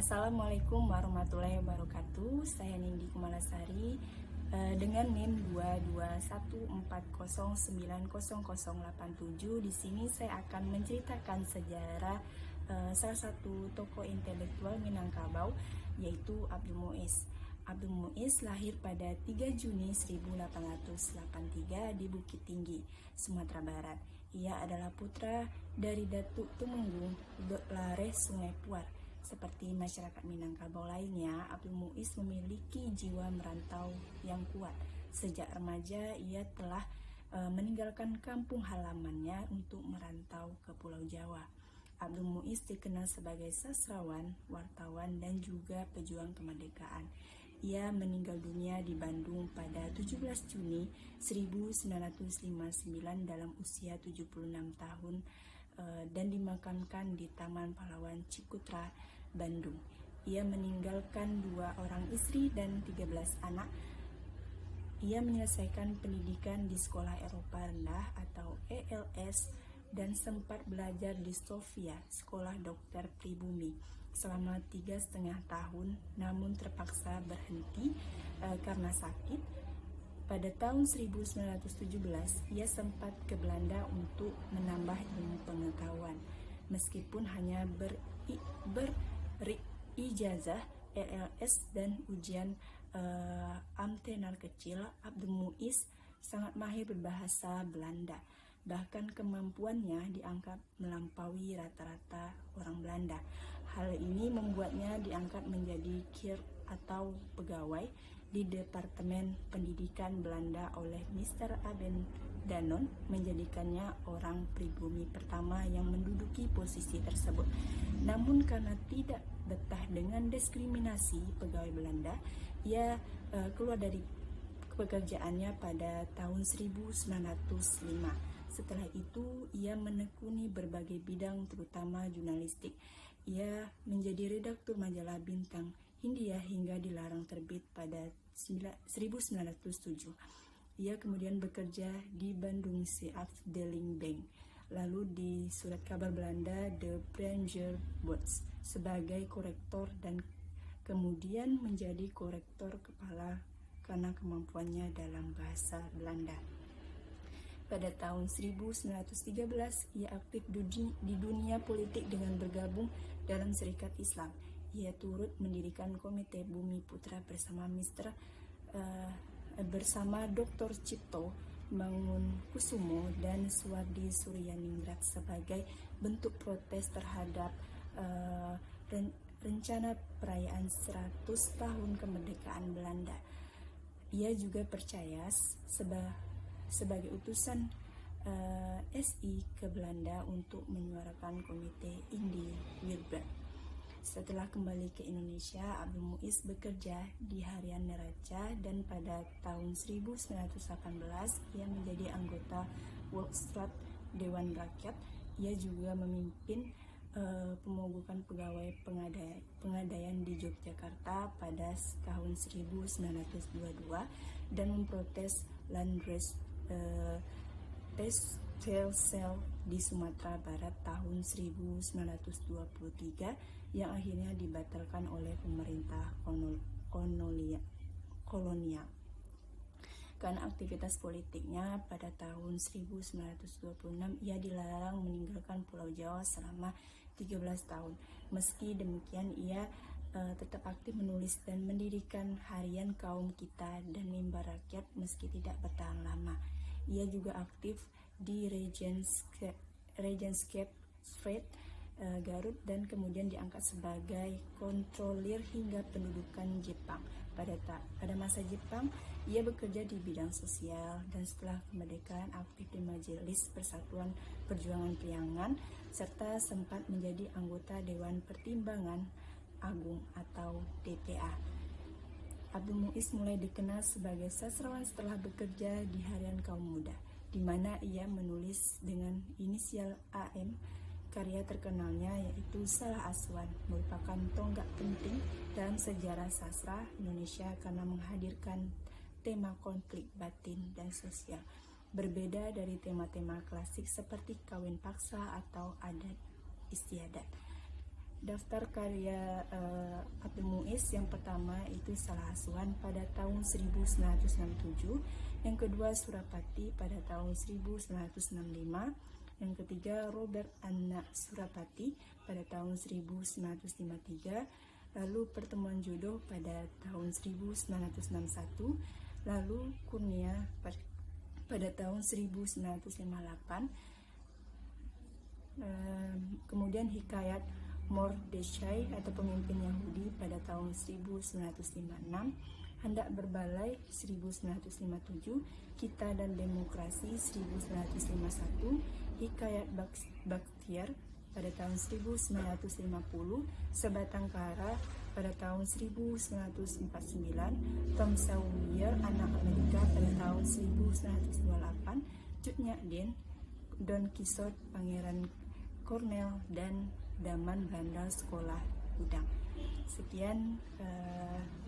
Assalamualaikum warahmatullahi wabarakatuh. Saya Nindi Kumalasari dengan NIM 22140900087. Di sini saya akan menceritakan sejarah salah satu tokoh intelektual Minangkabau, yaitu Abdul Muiz. Abdul Muiz lahir pada 3 Juni 1883 di Bukit Tinggi, Sumatera Barat. Ia adalah putra dari Datuk Tumenggung Lareh Sungai Puar. Seperti masyarakat Minangkabau lainnya, Abdul Muiz memiliki jiwa merantau yang kuat. Sejak remaja, ia telah meninggalkan kampung halamannya untuk merantau ke Pulau Jawa. Abdul Muiz dikenal sebagai sastrawan, wartawan, dan juga pejuang kemerdekaan. Ia meninggal dunia di Bandung pada 17 Juni 1959 dalam usia 76 tahun dan dimakamkan di Taman Pahlawan Cikutra, Bandung. Ia meninggalkan 2 orang istri dan 13 anak. Ia menyelesaikan pendidikan di Sekolah Eropa Rendah atau ELS dan sempat belajar di Sofia, Sekolah Dokter Pribumi, selama 3,5 tahun, namun terpaksa berhenti karena sakit. Pada tahun 1917, ia sempat ke Belanda untuk menambah ilmu pengetahuan. Meskipun hanya berijazah ELS dan ujian Amtenar kecil, Abdul Muiz sangat mahir berbahasa Belanda. Bahkan kemampuannya dianggap melampaui rata-rata orang Belanda. Hal ini membuatnya diangkat menjadi Kir atau pegawai di Departemen Pendidikan Belanda oleh Mr. Aben Danon, menjadikannya orang pribumi pertama yang menduduki posisi tersebut. Namun karena tidak betah dengan diskriminasi pegawai Belanda, ia keluar dari pekerjaannya pada tahun 1905. Setelah itu, ia menekuni berbagai bidang terutama jurnalistik. Ia menjadi redaktur majalah Bintang Hindia hingga dilarang terbit pada 1907. Ia kemudian bekerja di Bandung Afdeling Bank, lalu di surat kabar Belanda De Pranger Bots sebagai korektor dan kemudian menjadi korektor kepala karena kemampuannya dalam bahasa Belanda. Pada tahun 1913, ia aktif di dunia politik dengan bergabung dalam Serikat Islam. Ia turut mendirikan Komite Bumi Putra bersama Dr. Cipto Mangunkusumo dan Suwardi Suryaningrat sebagai bentuk protes terhadap rencana perayaan 100 tahun kemerdekaan Belanda. Ia juga percaya sebagai utusan SI ke Belanda untuk menyuarakan Komite Indi Wilbert. Setelah kembali ke Indonesia, Abdul Muiz bekerja di Harian Neraca dan pada tahun 1918 ia menjadi anggota Workstrat Dewan Rakyat. Ia juga memimpin pemogokan pegawai pengadaian di Yogyakarta pada tahun 1922 dan memprotes Landdress Stelsel di Sumatera Barat tahun 1923 yang akhirnya dibatalkan oleh pemerintah kolonial. Karena aktivitas politiknya, pada tahun 1926 ia dilarang meninggalkan Pulau Jawa selama 13 tahun. Meski demikian, ia tetap aktif menulis dan mendirikan Harian Kaum Kita dan Mimbar Rakyat meski tidak bertahan lama. Ia juga aktif di Regenscape Street, Garut, dan kemudian diangkat sebagai kontrolir hingga pendudukan Jepang. Pada masa Jepang, ia bekerja di bidang sosial dan setelah kemerdekaan aktif di Majelis Persatuan Perjuangan Priangan serta sempat menjadi anggota Dewan Pertimbangan Agung atau DPA. Abdul Muiz mulai dikenal sebagai sastrawan setelah bekerja di Harian Kaum Muda, di mana ia menulis dengan inisial AM. Karya terkenalnya yaitu Salah Aswan merupakan tonggak penting dalam sejarah sastra Indonesia karena menghadirkan tema konflik batin dan sosial. Berbeda dari tema-tema klasik seperti kawin paksa atau adat istiadat. Daftar karya Abdul Muiz yang pertama itu Salah Asuhan pada tahun 1967, yang kedua Surapati pada tahun 1965, yang ketiga Robert Anak Surapati pada tahun 1953, lalu Pertemuan Jodoh pada tahun 1961, lalu Kurnia pada tahun 1958, kemudian Hikayat Mordechai atau pemimpin Yahudi pada tahun 1956, Hendak Berbalai 1957, Kita dan Demokrasi 1951, Hikayat Bakhtiar pada tahun 1950, Sebatang Kara pada tahun 1949, Tom Sawyer Anak Amerika pada tahun 1928, Cut Nyak Dien, Don Quixote Pangeran Cornell, dan Daman Belanda Sekolah Udang. Sekian,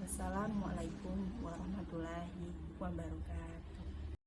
wassalamualaikum warahmatullahi wabarakatuh.